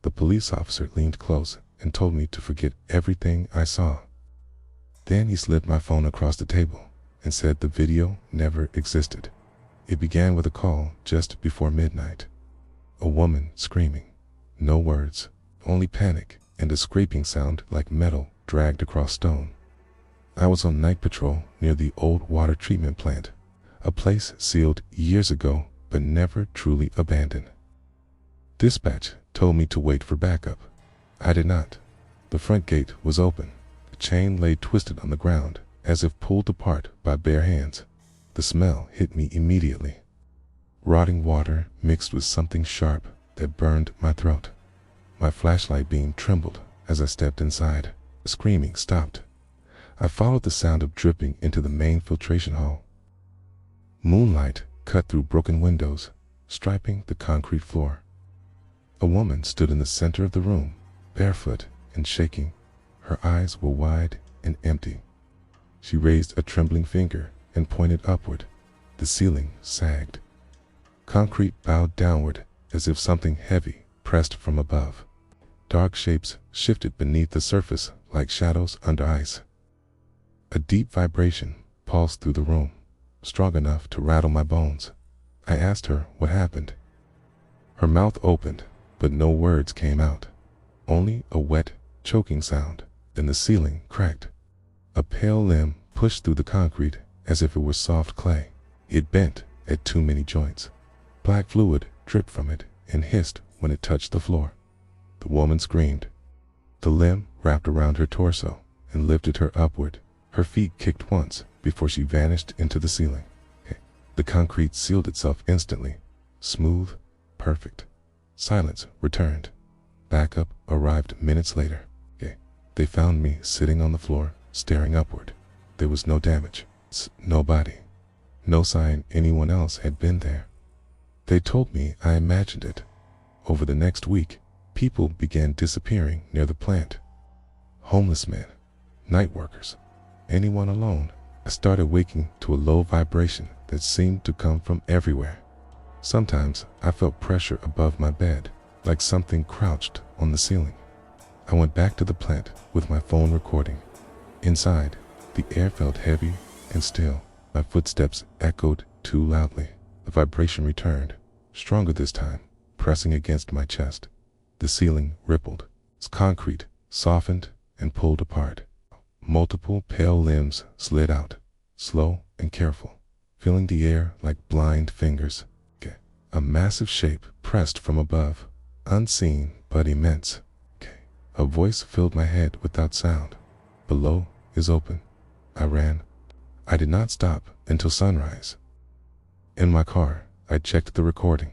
The police officer leaned close and told me to forget everything I saw. Then he slid my phone across the table and said the video never existed. It began with a call just before midnight. A woman screaming. No words, only panic and a scraping sound like metal dragged across stone. I was on night patrol near the old water treatment plant, a place sealed years ago but never truly abandoned. Dispatch told me to wait for backup. I did not. The front gate was open. The chain lay twisted on the ground, as if pulled apart by bare hands. The smell hit me immediately. Rotting water mixed with something sharp that burned my throat. My flashlight beam trembled as I stepped inside. The screaming stopped. I followed the sound of dripping into the main filtration hall. Moonlight cut through broken windows, striping the concrete floor. A woman stood in the center of the room, barefoot and shaking. Her eyes were wide and empty. She raised a trembling finger and pointed upward. The ceiling sagged. Concrete bowed downward as if something heavy pressed from above. Dark shapes shifted beneath the surface like shadows under ice. A deep vibration pulsed through the room, strong enough to rattle my bones. I asked her what happened. Her mouth opened, but no words came out. Only a wet, choking sound. Then the ceiling cracked. A pale limb pushed through the concrete as if it were soft clay. It bent at too many joints. Black fluid dripped from it and hissed when it touched the floor. The woman screamed. The limb wrapped around her torso and lifted her upward. Her feet kicked once before she vanished into the ceiling. The concrete sealed itself instantly. Smooth, perfect. Silence returned. Backup arrived minutes later. They found me sitting on the floor, staring upward. There was no damage, no body, no sign anyone else had been there. They told me I imagined it. Over the next week, people began disappearing near the plant. Homeless men, night workers, anyone alone. I started waking to a low vibration that seemed to come from everywhere. Sometimes I felt pressure above my bed, like something crouched on the ceiling. I went back to the plant with my phone recording. Inside, the air felt heavy and still. My footsteps echoed too loudly. The vibration returned, stronger this time, pressing against my chest. The ceiling rippled. Its concrete softened and pulled apart. Multiple pale limbs slid out, slow and careful, filling the air like blind fingers. A massive shape pressed from above, unseen but immense. A voice filled my head without sound. Below is open. I ran. I did not stop until sunrise. In my car, I checked the recording.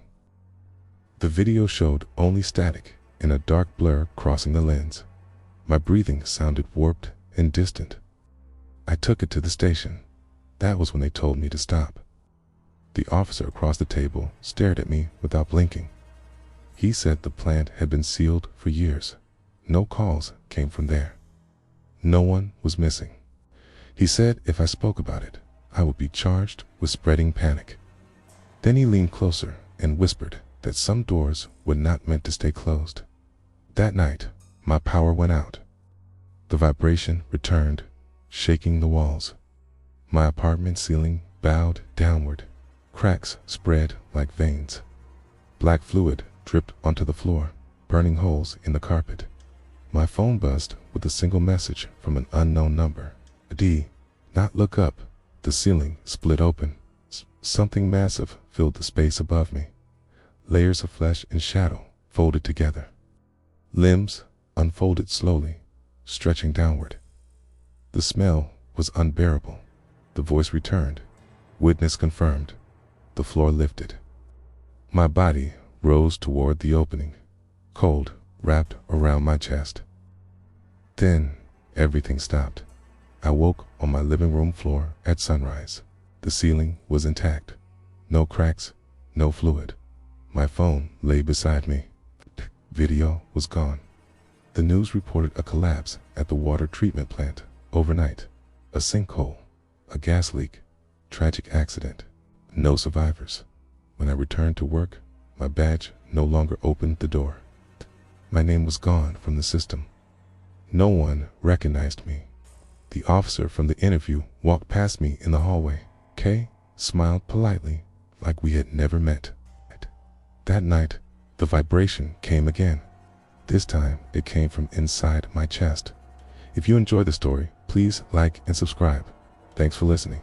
The video showed only static and a dark blur crossing the lens. My breathing sounded warped and distant. I took it to the station. That was when they told me to stop. The officer across the table stared at me without blinking. He said the plant had been sealed for years. No calls came from there. No one was missing. He said if I spoke about it, I would be charged with spreading panic. Then he leaned closer and whispered that some doors were not meant to stay closed. That night, my power went out. The vibration returned, shaking the walls. My apartment ceiling bowed downward. Cracks spread like veins. Black fluid dripped onto the floor, burning holes in the carpet. My phone buzzed with a single message from an unknown number. D. Not look up. The ceiling split open. Something massive filled the space above me. Layers of flesh and shadow folded together. Limbs unfolded slowly, stretching downward. The smell was unbearable. The voice returned. Witness confirmed. The floor lifted. My body rose toward the opening, cold wrapped around my chest. Then everything stopped. I woke on my living room floor at sunrise. The ceiling was intact. No cracks, no fluid. My phone lay beside me. Video was gone. The news reported a collapse at the water treatment plant overnight. A sinkhole, a gas leak, tragic accident. No survivors. When I returned to work, my badge no longer opened the door. My name was gone from the system. No one recognized me. The officer from the interview walked past me in the hallway. Kay smiled politely, like we had never met. That night, the vibration came again. This time, it came from inside my chest. If you enjoyed the story, please like and subscribe. Thanks for listening.